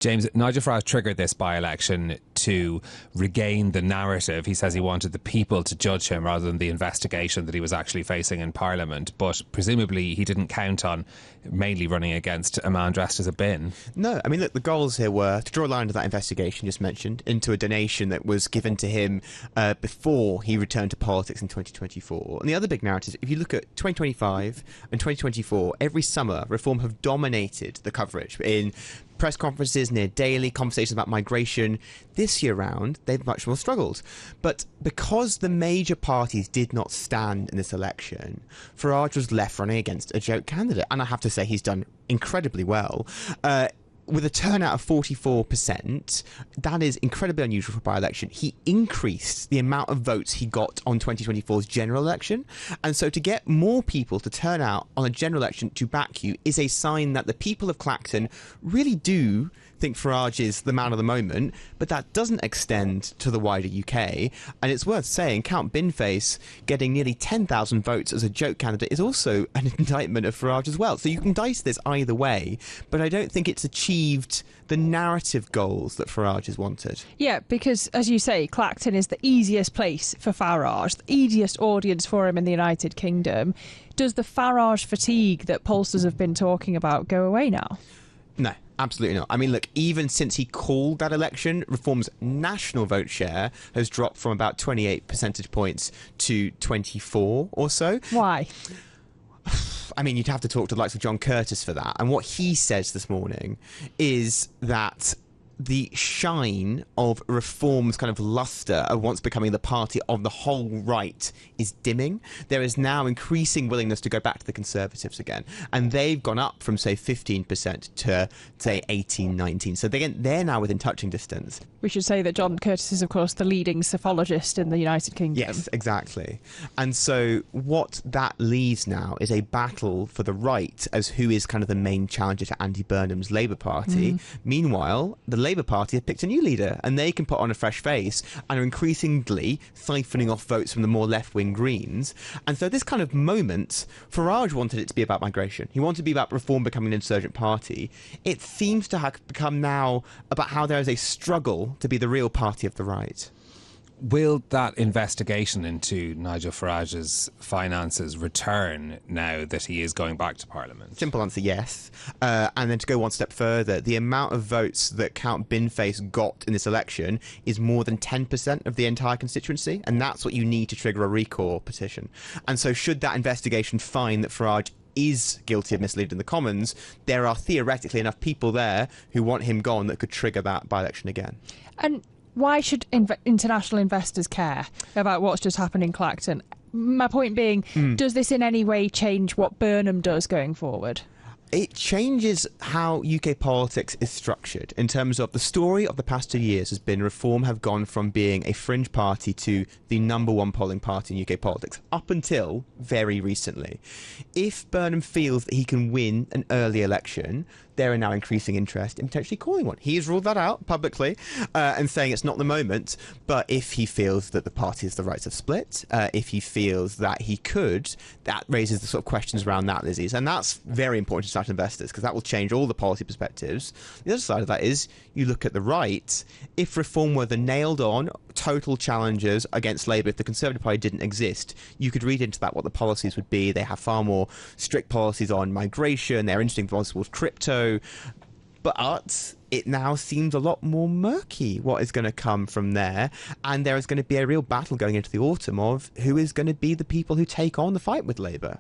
James, Nigel Farage triggered this by-election to regain the narrative. He says he wanted the people to judge him rather than the investigation that he was actually facing in Parliament. But presumably he didn't count on mainly running against a man dressed as a bin. No, I mean, look, the goals here were to draw a line to that investigation just mentioned into a donation that was given to him before he returned to politics in 2024. And the other big narrative, if you look at 2025 and 2024, every summer Reform have dominated the coverage in press conferences, near daily conversations about migration. This year round, they've much more struggled. But because the major parties did not stand in this election, Farage was left running against a joke candidate. And I have to say he's done incredibly well. With a turnout of 44%, that is incredibly unusual for a by-election. He increased the amount of votes he got on 2024's general election. And so to get more people to turn out on a general election to back you is a sign that the people of Clacton really do think Farage is the man of the moment, but that doesn't extend to the wider UK. And it's worth saying, Count Binface getting nearly 10,000 votes as a joke candidate is also an indictment of Farage as well. So you can dice this either way, but I don't think it's achieved the narrative goals that Farage has wanted. Yeah, because, as you say, Clacton is the easiest place for Farage, the easiest audience for him in the United Kingdom. Does the Farage fatigue that pollsters have been talking about go away now? No. Absolutely not. I mean, look, even since he called that election, Reform's national vote share has dropped from about 28 percentage points to 24 or so. Why? I mean, you'd have to talk to the likes of John Curtis for that. And what he says this morning is that the shine of Reform's kind of lustre of once becoming the party of the whole right is dimming. There is now increasing willingness to go back to the Conservatives again. And they've gone up from, say, 15% to, say, 18, 19. So they're now within touching distance. We should say that John Curtis is, of course, the leading psephologist in the United Kingdom. Yes, exactly. And so what that leaves now is a battle for the right as who is kind of the main challenger to Andy Burnham's Labour Party. Meanwhile, the Labour Party have picked a new leader and they can put on a fresh face and are increasingly siphoning off votes from the more left-wing Greens. And so this kind of moment, Farage wanted it to be about migration. He wanted to be about Reform becoming an insurgent party. It seems to have become now about how there is a struggle to be the real party of the right. Will that investigation into Nigel Farage's finances return now that he is going back to Parliament? Simple answer, yes. And then to go one step further, the amount of votes that Count Binface got in this election is more than 10% of the entire constituency, and that's what you need to trigger a recall petition. And so should that investigation find that Farage is guilty of misleading the Commons, there are theoretically enough people there who want him gone that could trigger that by-election again. And why should international investors care about what's just happened in Clacton? My point being, does this in any way change what Burnham does going forward? It changes how UK politics is structured in terms of the story of the past 2 years has been Reform have gone from being a fringe party to the number one polling party in UK politics up until very recently. If Burnham feels that he can win an early election, there are now increasing interest in potentially calling one. He has ruled that out publicly and saying it's not the moment. But if he feels that the party has the rights of split, if he feels that he could, that raises the sort of questions around that, Lizzy. And that's very important to international investors because that will change all the policy perspectives. The other side of that is you look at the right. If Reform were the nailed-on total challengers against Labour, if the Conservative Party didn't exist, you could read into that what the policies would be. They have far more strict policies on migration. They're interesting policies with crypto. But it now seems a lot more murky what is going to come from there. And there is going to be a real battle going into the autumn of who is going to be the people who take on the fight with Labour.